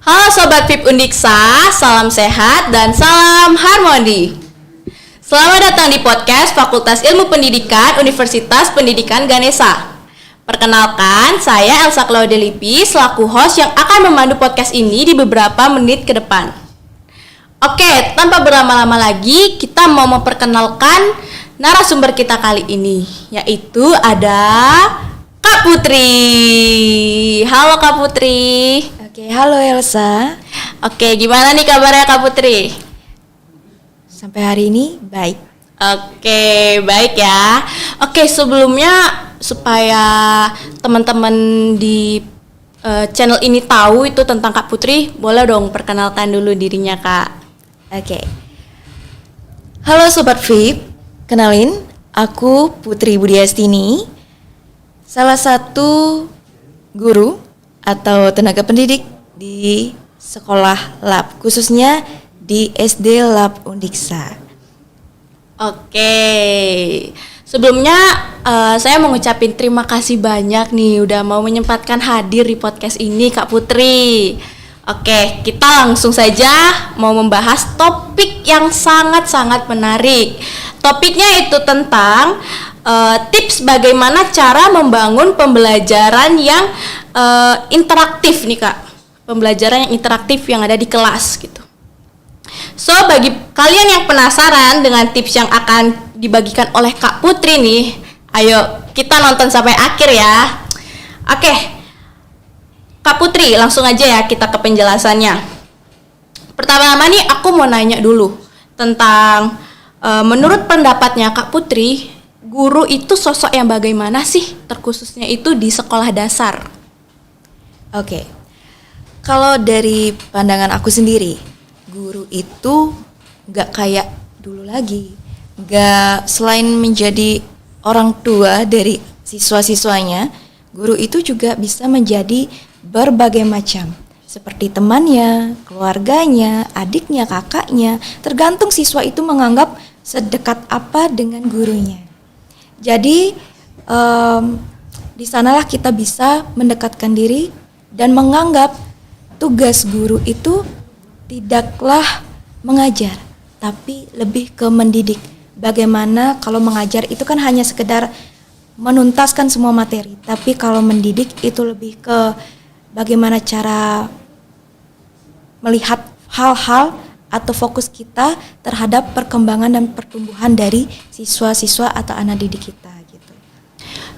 Halo Sobat VIP Undiksa, salam sehat dan salam harmoni. Selamat datang di podcast Fakultas Ilmu Pendidikan Universitas Pendidikan Ganesha. Perkenalkan, saya Elsa Claudia Lipi selaku host yang akan memandu podcast ini di beberapa menit ke depan. Oke, tanpa berlama-lama lagi, kita mau memperkenalkan narasumber kita kali ini, yaitu ada Kak Putri. Halo Kak Putri. Oke, halo Elsa. Oke, gimana nih kabarnya Kak Putri? Sampai hari ini baik. Oke, baik ya. Oke, sebelumnya supaya teman-teman di channel ini tahu itu tentang Kak Putri, boleh dong perkenalkan dulu dirinya Kak. Oke. Halo Sobat VIP, kenalin, aku Putri Budiastini, salah satu guru atau tenaga pendidik di sekolah lab, khususnya di SD Lab Undiksa. Oke, sebelumnya saya mau ngucapin terima kasih banyak nih udah mau menyempatkan hadir di podcast ini Kak Putri. Oke, kita langsung saja mau membahas topik yang sangat-sangat menarik. Topiknya itu tentang tips bagaimana cara membangun pembelajaran yang interaktif nih Kak. Pembelajaran yang interaktif yang ada di kelas gitu. So, bagi kalian yang penasaran dengan tips yang akan dibagikan oleh Kak Putri nih, ayo kita nonton sampai akhir ya. Oke, Kak Putri, langsung aja ya kita ke penjelasannya. Pertama-tama nih aku mau nanya dulu tentang menurut pendapatnya Kak Putri, guru itu sosok yang bagaimana sih, terkhususnya itu di sekolah dasar? Oke. Kalau dari pandangan aku sendiri, guru itu gak kayak dulu lagi. Gak, selain menjadi orang tua dari siswa-siswanya, guru itu juga bisa menjadi berbagai macam. Seperti temannya, keluarganya, adiknya, kakaknya. Tergantung siswa itu menganggap sedekat apa dengan gurunya. Jadi di sanalah kita bisa mendekatkan diri dan menganggap tugas guru itu tidaklah mengajar, tapi lebih ke mendidik. Bagaimana kalau mengajar itu kan hanya sekedar menuntaskan semua materi, tapi kalau mendidik itu lebih ke bagaimana cara melihat hal-hal atau fokus kita terhadap perkembangan dan pertumbuhan dari siswa-siswa atau anak didik kita gitu.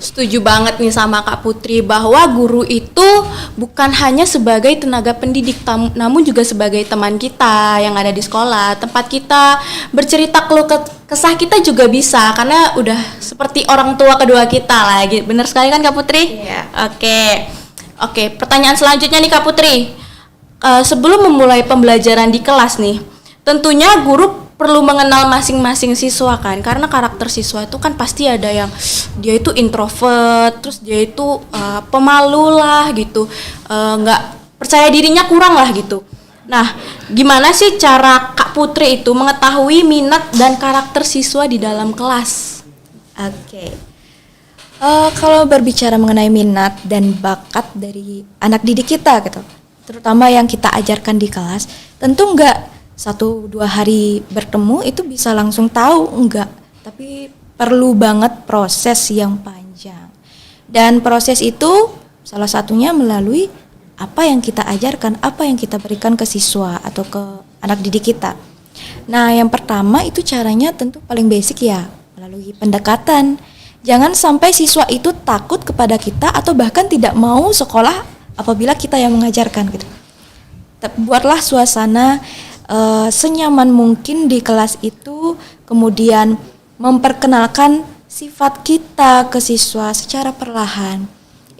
Setuju banget nih sama Kak Putri bahwa guru itu bukan hanya sebagai tenaga pendidik namun juga sebagai teman kita yang ada di sekolah, tempat kita bercerita keluh kesah kita juga bisa karena udah seperti orang tua kedua kita lah. Bener sekali kan Kak Putri? Iya. Oke, pertanyaan selanjutnya nih Kak Putri. Sebelum memulai pembelajaran di kelas nih, tentunya guru perlu mengenal masing-masing siswa kan, karena karakter siswa itu kan pasti ada yang dia itu introvert, terus dia itu pemalu lah gitu, nggak percaya dirinya kurang lah gitu. Nah, gimana sih cara Kak Putri itu mengetahui minat dan karakter siswa di dalam kelas? Oke. Kalau berbicara mengenai minat dan bakat dari anak didik kita gitu, terutama yang kita ajarkan di kelas, tentu enggak 1-2 hari bertemu itu bisa langsung tahu, enggak. Tapi perlu banget proses yang panjang. Dan proses itu salah satunya melalui apa yang kita ajarkan, apa yang kita berikan ke siswa atau ke anak didik kita. Nah, yang pertama itu caranya tentu paling basic ya, melalui pendekatan. Jangan sampai siswa itu takut kepada kita atau bahkan tidak mau sekolah apabila kita yang mengajarkan gitu. Buatlah suasana senyaman mungkin di kelas itu, kemudian memperkenalkan sifat kita ke siswa secara perlahan.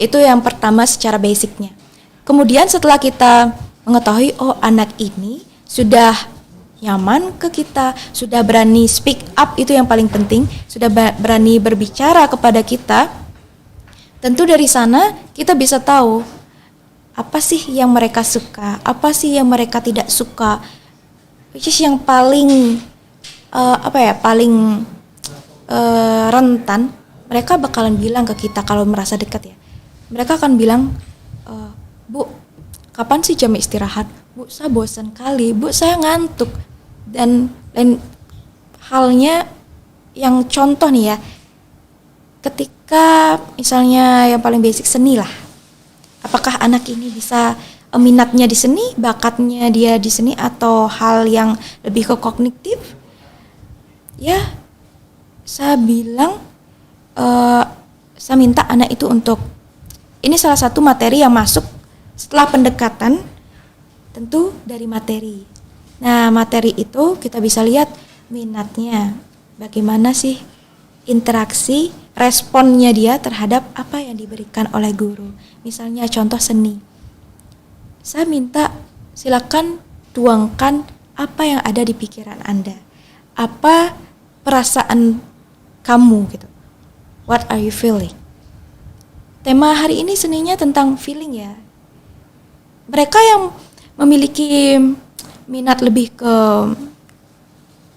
Itu yang pertama secara basicnya. Kemudian setelah kita mengetahui anak ini sudah nyaman ke kita, sudah berani speak up, itu yang paling penting, sudah berani berbicara kepada kita, tentu dari sana kita bisa tahu apa sih yang mereka suka, apa sih yang mereka tidak suka, which is yang paling paling rentan. Mereka bakalan bilang ke kita kalau merasa dekat ya, mereka akan bilang, Bu, kapan sih jam istirahat? Bu, saya bosan kali, Bu, saya ngantuk. Dan lain halnya yang contoh nih ya, ketika misalnya yang paling basic seni lah. Apakah anak ini bisa minatnya di seni, bakatnya dia di seni atau hal yang lebih ke kognitif? Ya, saya bilang saya minta anak itu untuk ini salah satu materi yang masuk setelah pendekatan tentu dari materi. Nah, materi itu kita bisa lihat minatnya, bagaimana sih interaksi, responnya dia terhadap apa yang diberikan oleh guru. Misalnya contoh seni. Saya minta silakan tuangkan apa yang ada di pikiran Anda. Apa perasaan kamu gitu. What are you feeling? Tema hari ini seninya tentang feeling ya. Mereka yang memiliki minat lebih ke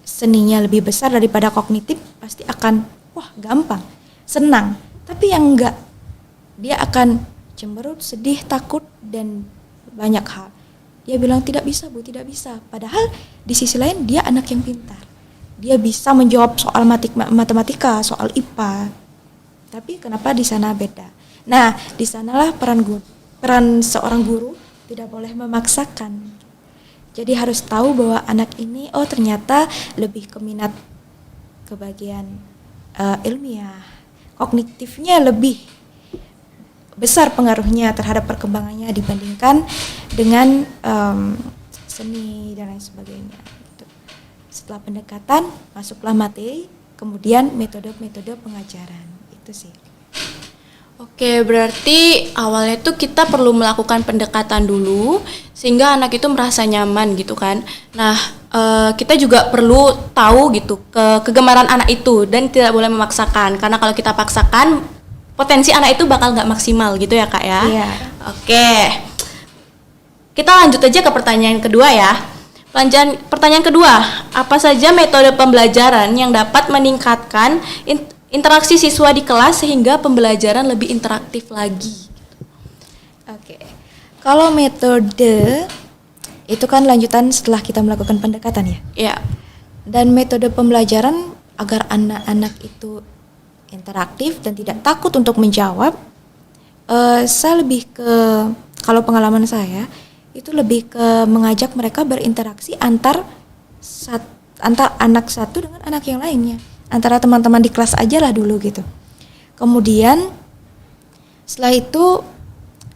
seninya lebih besar daripada kognitif pasti akan wah gampang, senang. Tapi yang enggak, dia akan cemberut, sedih, takut dan banyak hal. Dia bilang tidak bisa Bu, tidak bisa. Padahal di sisi lain dia anak yang pintar. Dia bisa menjawab soal matematika, soal IPA. Tapi kenapa di sana beda? Nah, di sanalah peran seorang guru tidak boleh memaksakan. Jadi harus tahu bahwa anak ini oh ternyata lebih ke minat ke bagian ilmiah, kognitifnya lebih besar pengaruhnya terhadap perkembangannya dibandingkan dengan seni dan lain sebagainya. Gitu. Setelah pendekatan masuklah materi, kemudian metode-metode pengajaran itu sih. Oke, berarti awalnya tuh kita perlu melakukan pendekatan dulu sehingga anak itu merasa nyaman gitu kan. Nah, kita juga perlu tahu gitu kegemaran anak itu dan tidak boleh memaksakan karena kalau kita paksakan potensi anak itu bakal nggak maksimal gitu ya Kak ya. Iya. Oke, kita lanjut aja ke pertanyaan kedua ya. Pertanyaan kedua, apa saja metode pembelajaran yang dapat meningkatkan interaksi siswa di kelas sehingga pembelajaran lebih interaktif lagi? Oke. Kalau metode itu kan lanjutan setelah kita melakukan pendekatan ya. Ya. Dan metode pembelajaran agar anak-anak itu interaktif dan tidak takut untuk menjawab, saya lebih ke kalau pengalaman saya itu lebih ke mengajak mereka berinteraksi antar anak satu dengan anak yang lainnya. Antara teman-teman di kelas aja lah dulu gitu. Kemudian setelah itu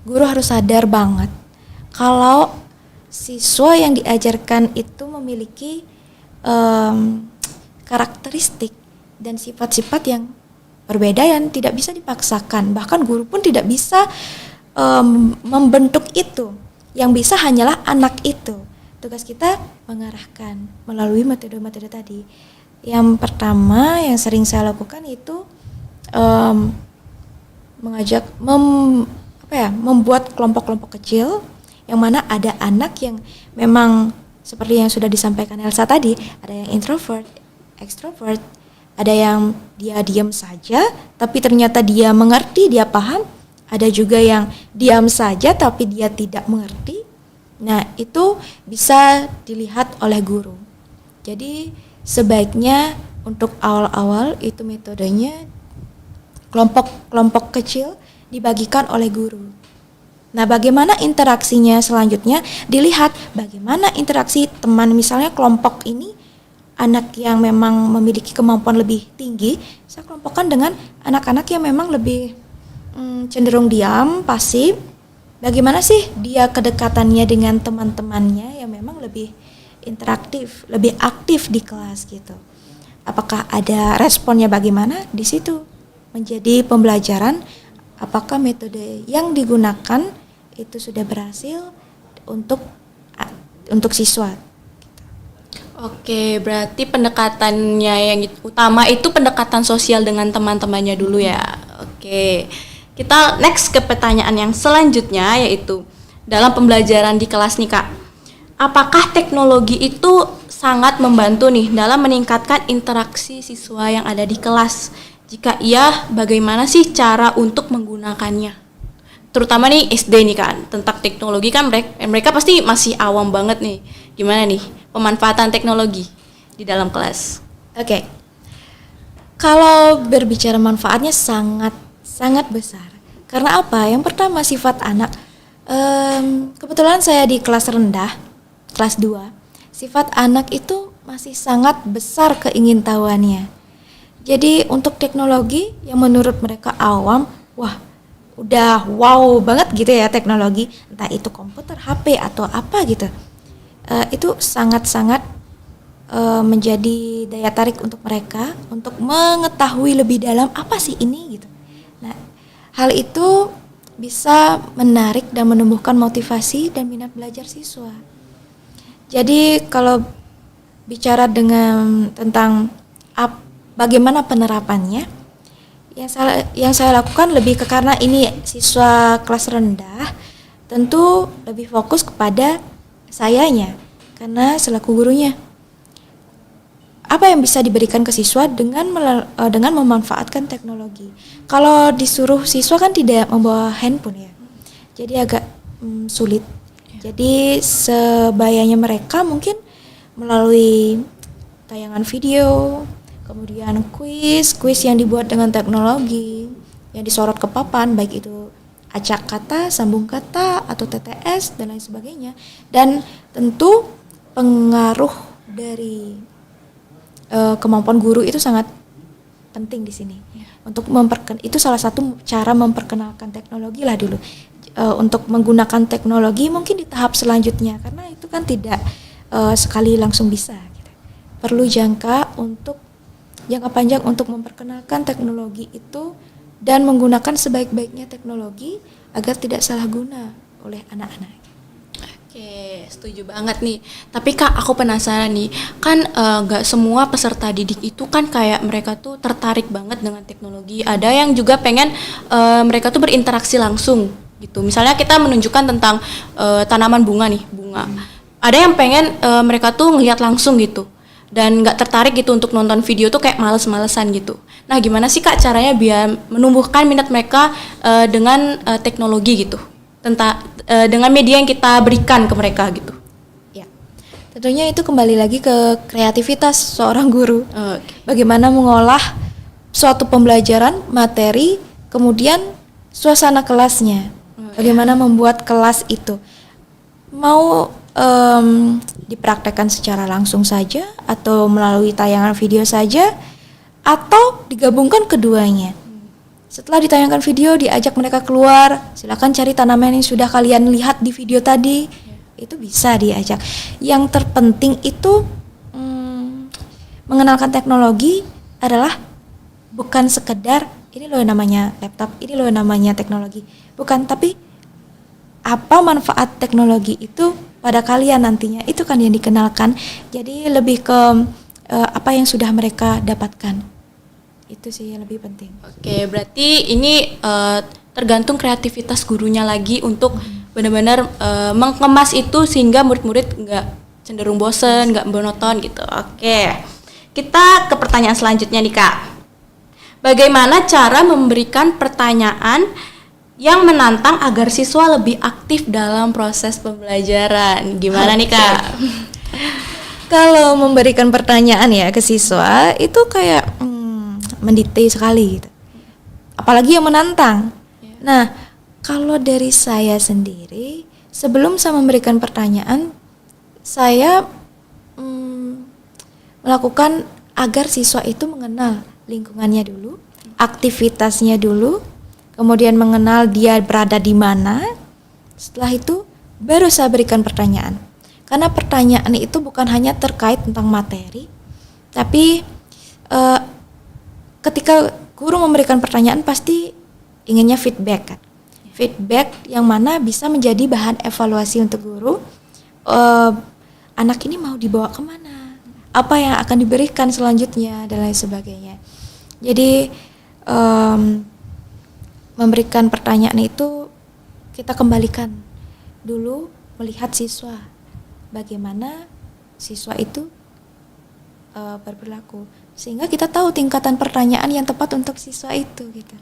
guru harus sadar banget kalau siswa yang diajarkan itu memiliki karakteristik dan sifat-sifat yang berbeda yang tidak bisa dipaksakan. Bahkan guru pun tidak bisa membentuk itu. Yang bisa hanyalah anak itu. Tugas kita mengarahkan melalui metode-metode tadi. Yang pertama yang sering saya lakukan itu membuat kelompok-kelompok kecil yang mana ada anak yang memang seperti yang sudah disampaikan Elsa tadi, ada yang introvert, extrovert, ada yang dia diam saja tapi ternyata dia mengerti, dia paham, ada juga yang diam saja tapi dia tidak mengerti. Nah, itu bisa dilihat oleh guru. Jadi sebaiknya untuk awal-awal itu metodenya kelompok-kelompok kecil dibagikan oleh guru. Nah, bagaimana interaksinya selanjutnya dilihat bagaimana interaksi teman, misalnya kelompok ini anak yang memang memiliki kemampuan lebih tinggi, saya kelompokkan dengan anak-anak yang memang lebih cenderung diam, pasif. Bagaimana sih dia kedekatannya dengan teman-temannya yang memang lebih interaktif, lebih aktif di kelas gitu. Apakah ada responnya bagaimana? Di situ menjadi pembelajaran apakah metode yang digunakan itu sudah berhasil untuk siswa. Oke, berarti pendekatannya yang utama itu pendekatan sosial dengan teman-temannya dulu ya. Oke. Kita next ke pertanyaan yang selanjutnya yaitu dalam pembelajaran di kelas nih Kak. Apakah teknologi itu sangat membantu nih dalam meningkatkan interaksi siswa yang ada di kelas? Jika iya, bagaimana sih cara untuk menggunakannya? terutama nih SD nih kan, tentang teknologi kan mereka pasti masih awam banget nih. Gimana nih pemanfaatan teknologi di dalam kelas? Oke. Kalau berbicara manfaatnya sangat sangat besar. Karena apa? Yang pertama sifat anak. Kebetulan saya di kelas rendah, kelas 2. Sifat anak itu masih sangat besar keingintahuannya. Jadi untuk teknologi yang menurut mereka awam, wah udah wow banget gitu ya teknologi, entah itu komputer, HP atau apa gitu. Itu sangat-sangat menjadi daya tarik untuk mereka untuk mengetahui lebih dalam apa sih ini gitu. Nah, hal itu bisa menarik dan menumbuhkan motivasi dan minat belajar siswa. Jadi kalau bicara tentang bagaimana penerapannya, yang saya lakukan lebih ke karena ini siswa kelas rendah, tentu lebih fokus kepada sayanya karena selaku gurunya. Apa yang bisa diberikan ke siswa dengan memanfaatkan teknologi. Kalau disuruh siswa kan tidak membawa handphone ya, jadi agak sulit. Jadi sebayanya mereka mungkin melalui tayangan video, kemudian kuis yang dibuat dengan teknologi, yang disorot ke papan, baik itu acak kata, sambung kata, atau TTS, dan lain sebagainya. Dan tentu pengaruh dari kemampuan guru itu sangat penting di sini. Untuk itu salah satu cara memperkenalkan teknologi lah dulu. Untuk menggunakan teknologi mungkin di tahap selanjutnya, karena itu kan tidak sekali langsung bisa gitu. Perlu jangka panjang untuk memperkenalkan teknologi itu dan menggunakan sebaik-baiknya teknologi agar tidak salah guna oleh anak-anak. Oke, setuju banget nih. Tapi Kak, aku penasaran nih, kan nggak semua peserta didik itu kan kayak mereka tuh tertarik banget dengan teknologi. Ada yang juga pengen mereka tuh berinteraksi langsung gitu. Misalnya kita menunjukkan tentang tanaman bunga nih, bunga. Ada yang pengen mereka tuh ngelihat langsung gitu. Dan nggak tertarik gitu untuk nonton video tuh kayak males-malesan gitu. Nah, gimana sih Kak caranya biar menumbuhkan minat mereka dengan teknologi gitu? Dengan media yang kita berikan ke mereka gitu. Ya, tentunya itu kembali lagi ke kreativitas seorang guru. Bagaimana mengolah suatu pembelajaran, materi, kemudian suasana kelasnya. Bagaimana membuat kelas itu mau dipraktekkan secara langsung saja atau melalui tayangan video saja, atau digabungkan keduanya. Setelah ditayangkan video, diajak mereka keluar, silakan cari tanaman yang sudah kalian lihat di video tadi. Itu bisa diajak. Yang terpenting itu mengenalkan teknologi adalah bukan sekedar ini loh namanya laptop, ini loh namanya teknologi. Bukan, tapi apa manfaat teknologi itu pada kalian nantinya, itu kan yang dikenalkan. Jadi lebih ke apa yang sudah mereka dapatkan. Itu sih yang lebih penting. Oke, berarti ini tergantung kreativitas gurunya lagi untuk benar-benar mengemas itu sehingga murid-murid nggak cenderung bosen, nggak monoton gitu. Oke, kita ke pertanyaan selanjutnya nih Kak. Bagaimana cara memberikan pertanyaan yang menantang agar siswa lebih aktif dalam proses pembelajaran? Gimana nih Kak? Kalau memberikan pertanyaan ya ke siswa itu kayak mendikte sekali gitu. Apalagi yang menantang. Nah, kalau dari saya sendiri, sebelum saya memberikan pertanyaan, saya melakukan agar siswa itu mengenal lingkungannya dulu, aktivitasnya dulu, kemudian mengenal dia berada di mana. Setelah itu baru saya berikan pertanyaan. Karena pertanyaan itu bukan hanya terkait tentang materi, tapi ketika guru memberikan pertanyaan pasti inginnya feedback kan. Feedback yang mana bisa menjadi bahan evaluasi untuk guru. Anak ini mau dibawa kemana? Apa yang akan diberikan selanjutnya dan lain sebagainya. Jadi memberikan pertanyaan itu kita kembalikan dulu melihat siswa. Bagaimana siswa itu berperilaku, sehingga kita tahu tingkatan pertanyaan yang tepat untuk siswa itu gitu.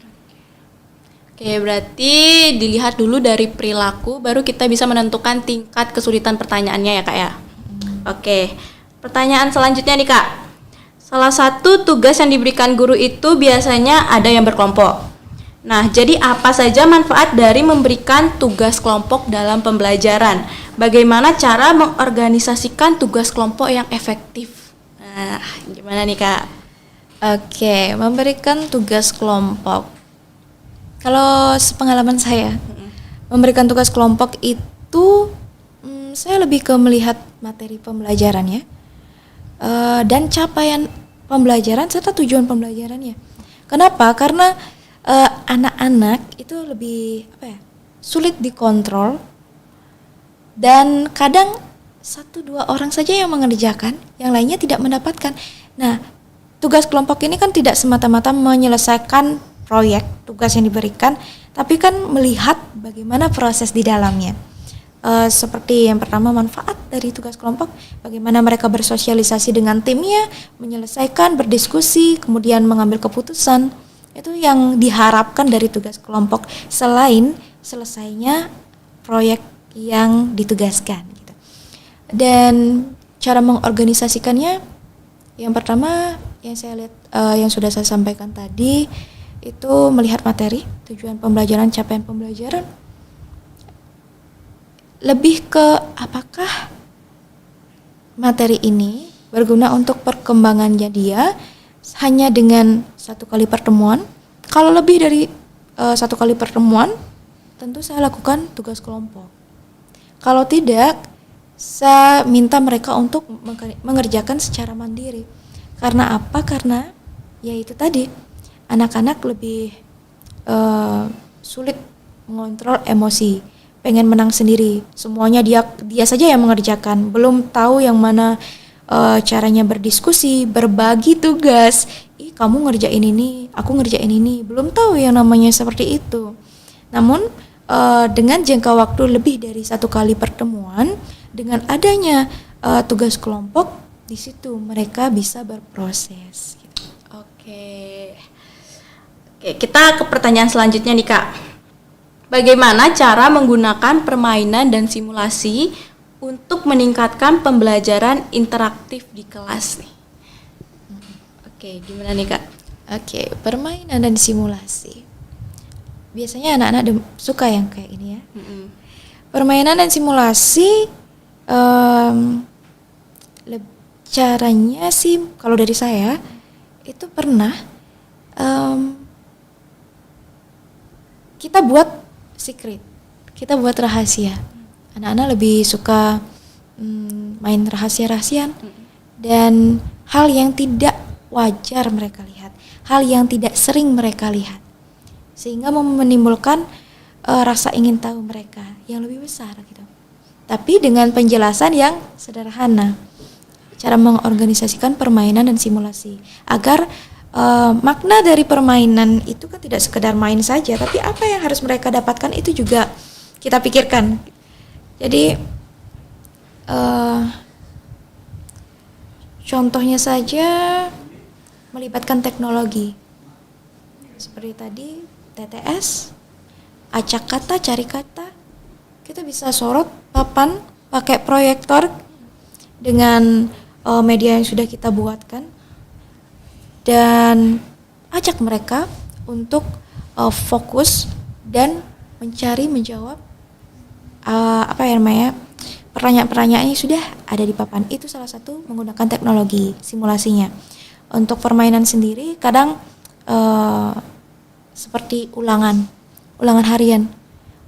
Oke, berarti dilihat dulu dari perilaku, baru kita bisa menentukan tingkat kesulitan pertanyaannya ya Kak ya. Oke, pertanyaan selanjutnya nih Kak. Salah satu tugas yang diberikan guru itu biasanya ada yang berkelompok. Nah, jadi apa saja manfaat dari memberikan tugas kelompok dalam pembelajaran? Bagaimana cara mengorganisasikan tugas kelompok yang efektif? Nah, gimana nih Kak? Oke, memberikan tugas kelompok. Kalau sepengalaman saya, memberikan tugas kelompok itu saya lebih ke melihat materi pembelajarannya dan capaian pembelajaran serta tujuan pembelajarannya. Kenapa? Karena anak-anak itu lebih sulit dikontrol dan kadang 1-2 orang saja yang mengerjakan, yang lainnya tidak mendapatkan. Nah, tugas kelompok ini kan tidak semata-mata menyelesaikan proyek tugas yang diberikan, tapi kan melihat bagaimana proses di dalamnya. Seperti yang pertama, manfaat dari tugas kelompok, bagaimana mereka bersosialisasi dengan timnya, menyelesaikan, berdiskusi, kemudian mengambil keputusan. Itu yang diharapkan dari tugas kelompok selain selesainya proyek yang ditugaskan gitu. Dan cara mengorganisasikannya, yang pertama yang saya lihat, yang sudah saya sampaikan tadi, itu melihat materi, tujuan pembelajaran, capaian pembelajaran. Lebih ke apakah materi ini berguna untuk perkembangannya dia hanya dengan 1 kali pertemuan. Kalau lebih dari 1 kali pertemuan, tentu saya lakukan tugas kelompok. Kalau tidak, saya minta mereka untuk mengerjakan secara mandiri. Karena apa? Karena ya itu tadi, anak-anak lebih sulit mengontrol emosi, pengen menang sendiri, semuanya dia saja yang mengerjakan, belum tahu yang mana caranya berdiskusi, berbagi tugas. Kamu ngerjain ini, aku ngerjain ini, belum tahu yang namanya seperti itu. Namun dengan jangka waktu lebih dari 1 kali pertemuan, dengan adanya tugas kelompok, di situ mereka bisa berproses. Oke, kita ke pertanyaan selanjutnya nih Kak. Bagaimana cara menggunakan permainan dan simulasi untuk meningkatkan pembelajaran interaktif di kelas nih? Oke, gimana nih Kak? Oke, permainan dan simulasi. Biasanya anak-anak suka yang kayak ini ya. Permainan dan simulasi, caranya sih kalau dari saya itu pernah kita buat secret, kita buat rahasia. Anak-anak lebih suka main rahasia-rahasian dan hal yang tidak wajar mereka lihat, hal yang tidak sering mereka lihat, sehingga menimbulkan rasa ingin tahu mereka yang lebih besar gitu. Tapi dengan penjelasan yang sederhana, cara mengorganisasikan permainan dan simulasi agar makna dari permainan itu kan tidak sekedar main saja, tapi apa yang harus mereka dapatkan itu juga kita pikirkan. Jadi contohnya saja melibatkan teknologi seperti tadi TTS, acak kata, cari kata. Kita bisa sorot papan pakai proyektor dengan media yang sudah kita buatkan dan ajak mereka untuk fokus dan menjawab pertanyaan-pertanyaan yang sudah ada di papan. Itu salah satu menggunakan teknologi simulasinya. Untuk permainan sendiri kadang seperti ulangan harian.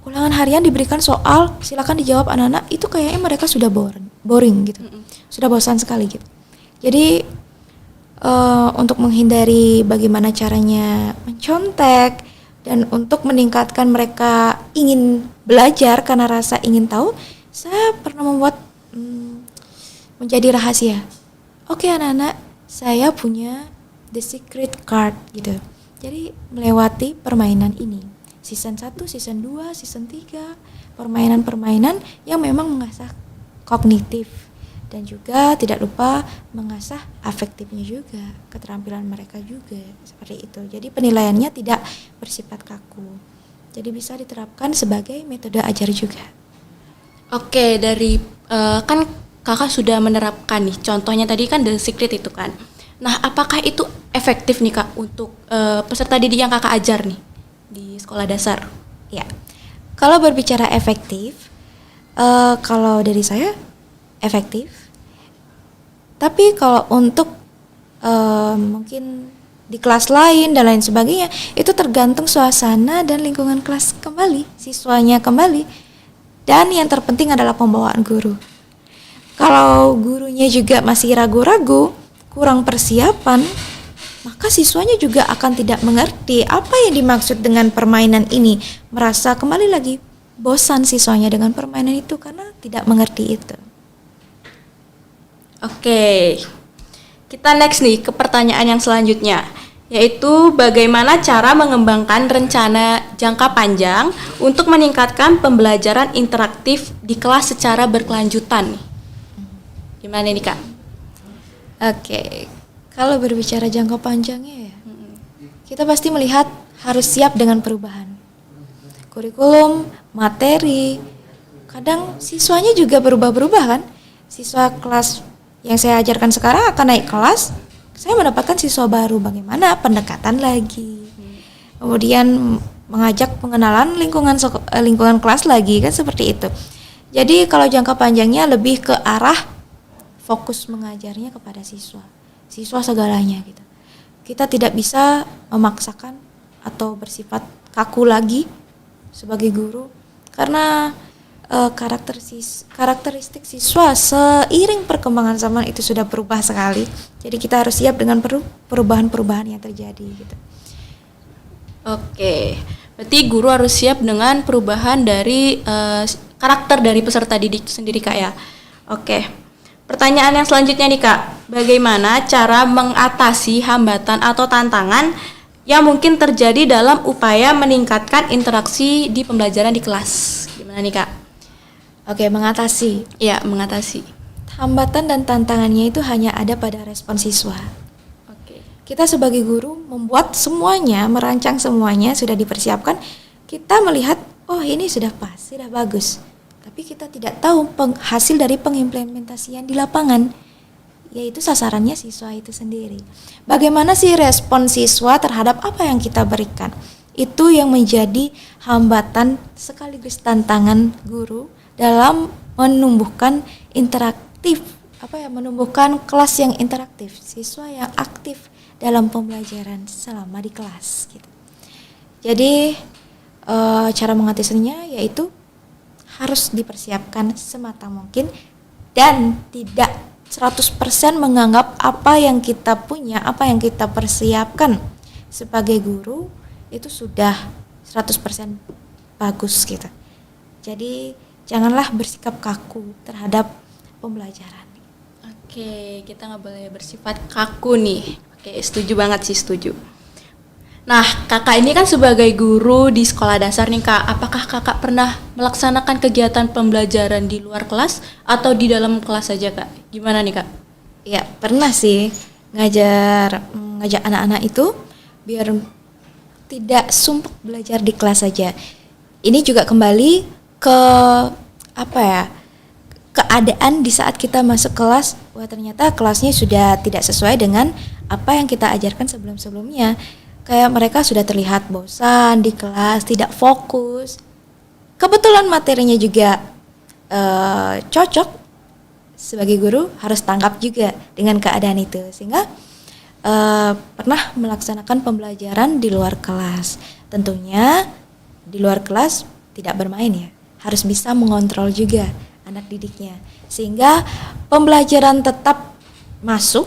Ulangan harian diberikan soal, silakan dijawab anak-anak, itu kayaknya mereka sudah boring gitu. Sudah bosan sekali gitu. Jadi untuk menghindari bagaimana caranya mencontek dan untuk meningkatkan mereka ingin belajar karena rasa ingin tahu, saya pernah membuat menjadi rahasia. Oke anak-anak, saya punya the secret card gitu. Jadi melewati permainan ini, season 1, season 2, season 3, permainan-permainan yang memang mengasah kognitif dan juga tidak lupa mengasah afektifnya juga, keterampilan mereka juga seperti itu. Jadi penilaiannya tidak bersifat kaku. Jadi bisa diterapkan sebagai metode ajar juga. Oke, dari kan kakak sudah menerapkan nih, contohnya tadi kan The Secret itu kan. Nah, apakah itu efektif nih kak untuk peserta didik yang kakak ajar nih di sekolah dasar? Ya, kalau berbicara efektif, kalau dari saya efektif. Tapi kalau untuk mungkin di kelas lain dan lain sebagainya, itu tergantung suasana dan lingkungan kelas kembali, siswanya kembali. Dan yang terpenting adalah pembawaan guru. Kalau gurunya juga masih ragu-ragu, kurang persiapan, maka siswanya juga akan tidak mengerti apa yang dimaksud dengan permainan ini. Merasa kembali lagi bosan siswanya dengan permainan itu karena tidak mengerti itu. Oke, kita next nih ke pertanyaan yang selanjutnya, yaitu bagaimana cara mengembangkan rencana jangka panjang untuk meningkatkan pembelajaran interaktif di kelas secara berkelanjutan nih. Gimana nih kak? Oke, kalau berbicara jangka panjangnya ya, kita pasti melihat harus siap dengan perubahan. Kurikulum, materi, kadang siswanya juga berubah-berubah kan. Siswa kelas yang saya ajarkan sekarang akan naik kelas, saya mendapatkan siswa baru, bagaimana pendekatan lagi. Kemudian mengajak pengenalan lingkungan kelas lagi kan seperti itu. Jadi kalau jangka panjangnya lebih ke arah fokus mengajarnya kepada siswa segalanya gitu. Kita tidak bisa memaksakan atau bersifat kaku lagi sebagai guru karena karakteristik siswa seiring perkembangan zaman itu sudah berubah sekali. Jadi kita harus siap dengan perubahan-perubahan yang terjadi gitu. Oke, berarti guru harus siap dengan perubahan dari karakter dari peserta didik sendiri kak ya. Oke, pertanyaan yang selanjutnya nih kak, bagaimana cara mengatasi hambatan atau tantangan yang mungkin terjadi dalam upaya meningkatkan interaksi di pembelajaran di kelas? Gimana nih kak? Oke, mengatasi. Ya, mengatasi. Hambatan dan tantangannya itu hanya ada pada respon siswa. Oke. Kita sebagai guru membuat semuanya, merancang semuanya sudah dipersiapkan. Kita melihat, oh ini sudah pas, sudah bagus. Tapi kita tidak tahu hasil dari pengimplementasian di lapangan, yaitu sasarannya siswa itu sendiri. Bagaimana sih respon siswa terhadap apa yang kita berikan? Itu yang menjadi hambatan sekaligus tantangan guru dalam menumbuhkan menumbuhkan kelas yang interaktif, siswa yang aktif dalam pembelajaran selama di kelas gitu. Jadi cara mengatasinya yaitu harus dipersiapkan semata mungkin dan tidak 100% menganggap apa yang kita punya, apa yang kita persiapkan sebagai guru itu sudah 100% bagus gitu. Jadi janganlah bersikap kaku terhadap pembelajaran. Oke, kita nggak boleh bersifat kaku nih. Oke, setuju banget sih, setuju. Nah, kakak ini kan sebagai guru di sekolah dasar nih kak, apakah kakak pernah melaksanakan kegiatan pembelajaran di luar kelas atau di dalam kelas saja kak? Gimana nih kak? Ya, pernah sih ngajak anak-anak itu biar tidak sumpah belajar di kelas saja. Ini juga kembali ke keadaan di saat kita masuk kelas, wah ternyata kelasnya sudah tidak sesuai dengan apa yang kita ajarkan sebelum-sebelumnya. Kayak mereka sudah terlihat bosan di kelas, tidak fokus. Kebetulan materinya juga cocok, sebagai guru harus tangkap juga dengan keadaan itu, sehingga pernah melaksanakan pembelajaran di luar kelas. Tentunya di luar kelas tidak bermain ya, harus bisa mengontrol juga anak didiknya sehingga pembelajaran tetap masuk,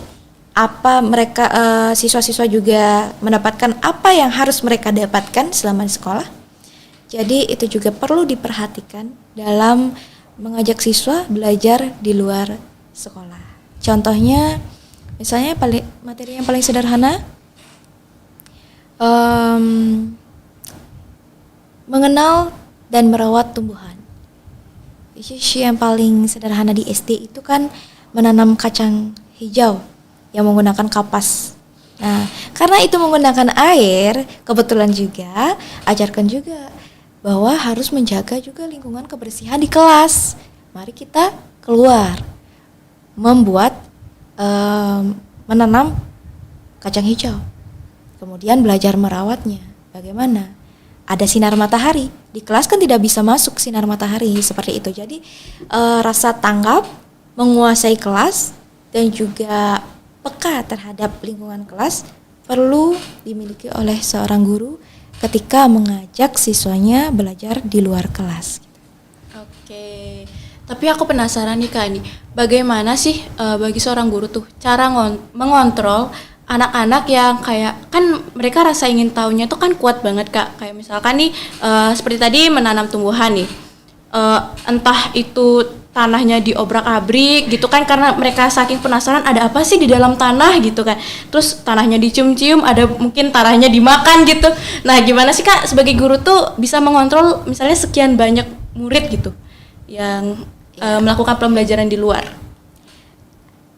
siswa-siswa juga mendapatkan apa yang harus mereka dapatkan selama di sekolah. Jadi itu juga perlu diperhatikan dalam mengajak siswa belajar di luar sekolah. Contohnya misalnya materi yang paling sederhana, mengenal dan merawat tumbuhan. Yang paling sederhana di SD itu kan menanam kacang hijau yang menggunakan kapas. Nah, karena itu menggunakan air, kebetulan juga ajarkan juga bahwa harus menjaga juga lingkungan kebersihan di kelas. Mari kita keluar, menanam kacang hijau, kemudian belajar merawatnya. Bagaimana? Ada sinar matahari di kelas, kan tidak bisa masuk sinar matahari seperti itu. Jadi rasa tanggap, menguasai kelas, dan juga peka terhadap lingkungan kelas perlu dimiliki oleh seorang guru ketika mengajak siswanya belajar di luar kelas. Oke. Tapi aku penasaran nih Kak, bagaimana sih bagi seorang guru tuh cara mengontrol anak-anak yang kayak, kan mereka rasa ingin tahunya tuh kan kuat banget Kak. Kayak misalkan nih seperti tadi menanam tumbuhan nih, entah itu tanahnya diobrak-abrik gitu kan, karena mereka saking penasaran ada apa sih di dalam tanah gitu kan. Terus tanahnya dicium-cium, ada mungkin tanahnya dimakan gitu. Nah gimana sih Kak sebagai guru tuh bisa mengontrol misalnya sekian banyak murid gitu yang melakukan pembelajaran di luar?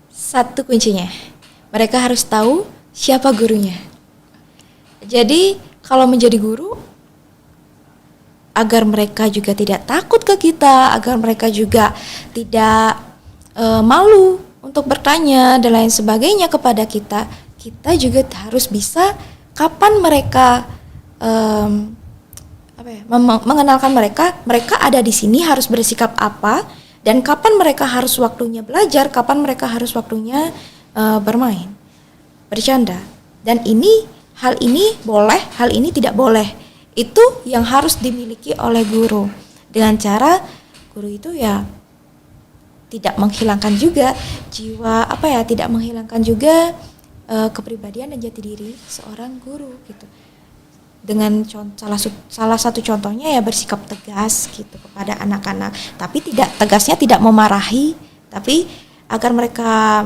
Satu kuncinya, mereka harus tahu siapa gurunya. Jadi kalau menjadi guru, agar mereka juga tidak takut ke kita, agar mereka juga tidak malu untuk bertanya dan lain sebagainya kepada kita, kita juga harus bisa kapan mereka mengenalkan mereka ada di sini harus bersikap apa, dan kapan mereka harus waktunya belajar, kapan mereka harus waktunya bermain, bercanda. Dan hal ini boleh, hal ini tidak boleh. Itu yang harus dimiliki oleh guru. Dengan cara guru itu ya tidak menghilangkan juga jiwa, tidak menghilangkan juga kepribadian dan jati diri seorang guru gitu. Dengan salah satu contohnya ya bersikap tegas gitu kepada anak-anak, tapi tegasnya tidak memarahi, tapi agar mereka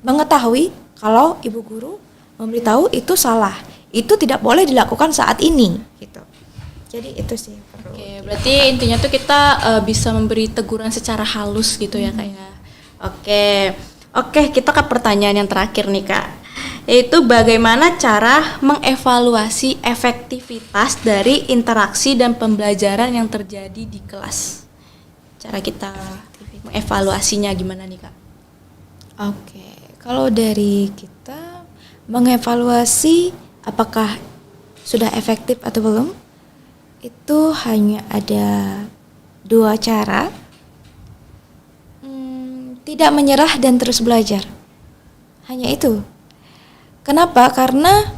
mengetahui kalau ibu guru memberitahu itu salah, itu tidak boleh dilakukan saat ini gitu. Jadi itu sih perlu. Oke, berarti intinya tuh kita bisa memberi teguran secara halus gitu ya Kak ya. Oke, kita ke pertanyaan yang terakhir nih Kak, yaitu bagaimana cara mengevaluasi efektivitas dari interaksi dan pembelajaran yang terjadi di kelas. Cara kita mengevaluasinya gimana nih Kak? Oke, kalau dari kita mengevaluasi apakah sudah efektif atau belum, itu hanya ada 2 cara. Tidak menyerah dan terus belajar. Hanya itu. Kenapa? Karena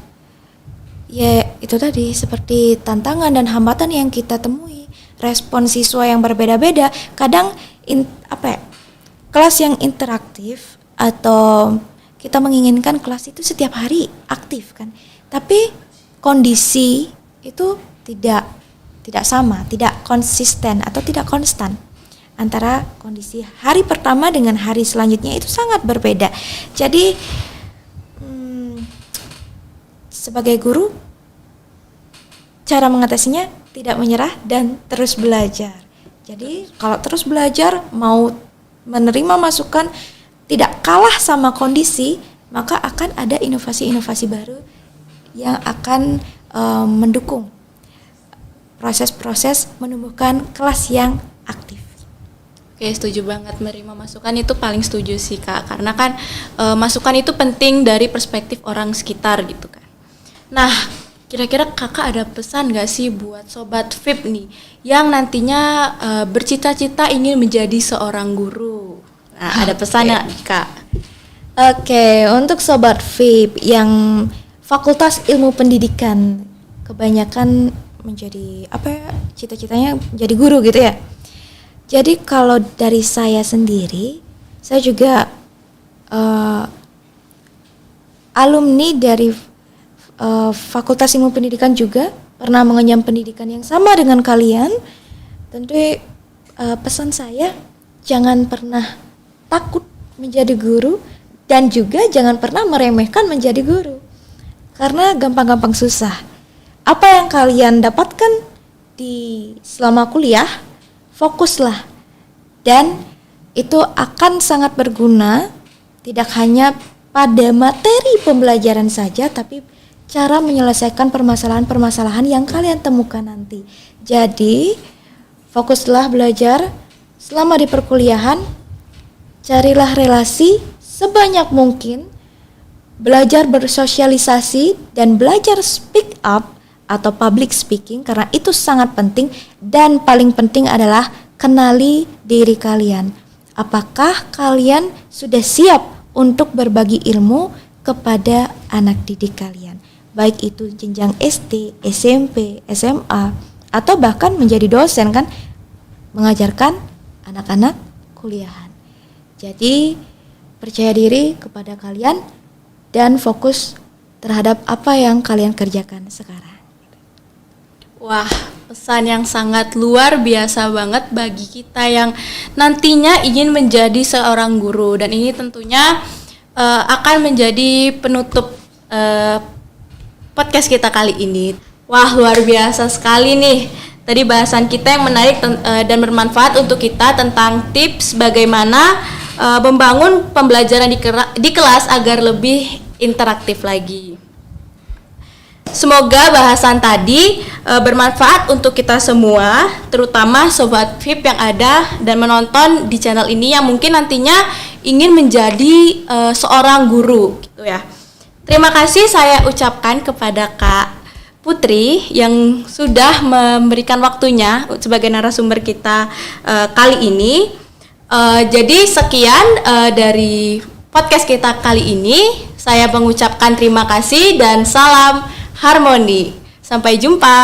ya itu tadi, seperti tantangan dan hambatan yang kita temui, respon siswa yang berbeda-beda. Kadang kelas yang interaktif atau kita menginginkan kelas itu setiap hari aktif kan. Tapi kondisi itu tidak sama, tidak konsisten atau tidak konstan. Antara kondisi hari pertama dengan hari selanjutnya itu sangat berbeda. Jadi sebagai guru, cara mengatasinya tidak menyerah dan terus belajar. Jadi kalau terus belajar, mau menerima masukan, tidak kalah sama kondisi, maka akan ada inovasi-inovasi baru yang akan mendukung proses-proses menumbuhkan kelas yang aktif. Oke, setuju banget, menerima masukan itu paling setuju sih Kak, karena kan masukan itu penting dari perspektif orang sekitar gitu kan. Nah, kira-kira Kakak ada pesan gak sih buat Sobat VIP nih yang nantinya bercita-cita ingin menjadi seorang guru? Nah, ada pesan ya Kak? Oke, untuk Sobat VIP yang Fakultas Ilmu Pendidikan, kebanyakan menjadi cita-citanya menjadi guru gitu ya. Jadi kalau dari saya sendiri, saya juga alumni dari Fakultas Ilmu Pendidikan juga, pernah mengenyam pendidikan yang sama dengan kalian. Tentu pesan saya, jangan pernah takut menjadi guru, dan juga jangan pernah meremehkan menjadi guru, karena gampang-gampang susah. Apa yang kalian dapatkan selama kuliah, fokuslah, dan itu akan sangat berguna, tidak hanya pada materi pembelajaran saja, tapi cara menyelesaikan permasalahan-permasalahan yang kalian temukan nanti. Jadi, fokuslah belajar selama di perkuliahan, carilah relasi sebanyak mungkin, belajar bersosialisasi dan belajar speak up atau public speaking karena itu sangat penting, dan paling penting adalah kenali diri kalian. Apakah kalian sudah siap untuk berbagi ilmu kepada anak didik kalian? Baik itu jenjang SD, SMP, SMA, atau bahkan menjadi dosen kan, mengajarkan anak-anak kuliahan. Jadi percaya diri kepada kalian dan fokus terhadap apa yang kalian kerjakan sekarang. Wah, pesan yang sangat luar biasa banget bagi kita yang nantinya ingin menjadi seorang guru, dan ini tentunya akan menjadi penutup podcast kita kali ini. Wah, luar biasa sekali nih. Tadi bahasan kita yang menarik dan bermanfaat untuk kita tentang tips bagaimana membangun pembelajaran di kelas agar lebih interaktif lagi. Semoga bahasan tadi bermanfaat untuk kita semua, terutama Sobat VIP yang ada dan menonton di channel ini yang mungkin nantinya ingin menjadi seorang guru gitu ya. Terima kasih saya ucapkan kepada Kak Putri yang sudah memberikan waktunya sebagai narasumber kita kali ini. Jadi sekian dari podcast kita kali ini. Saya mengucapkan terima kasih dan salam harmoni. Sampai jumpa.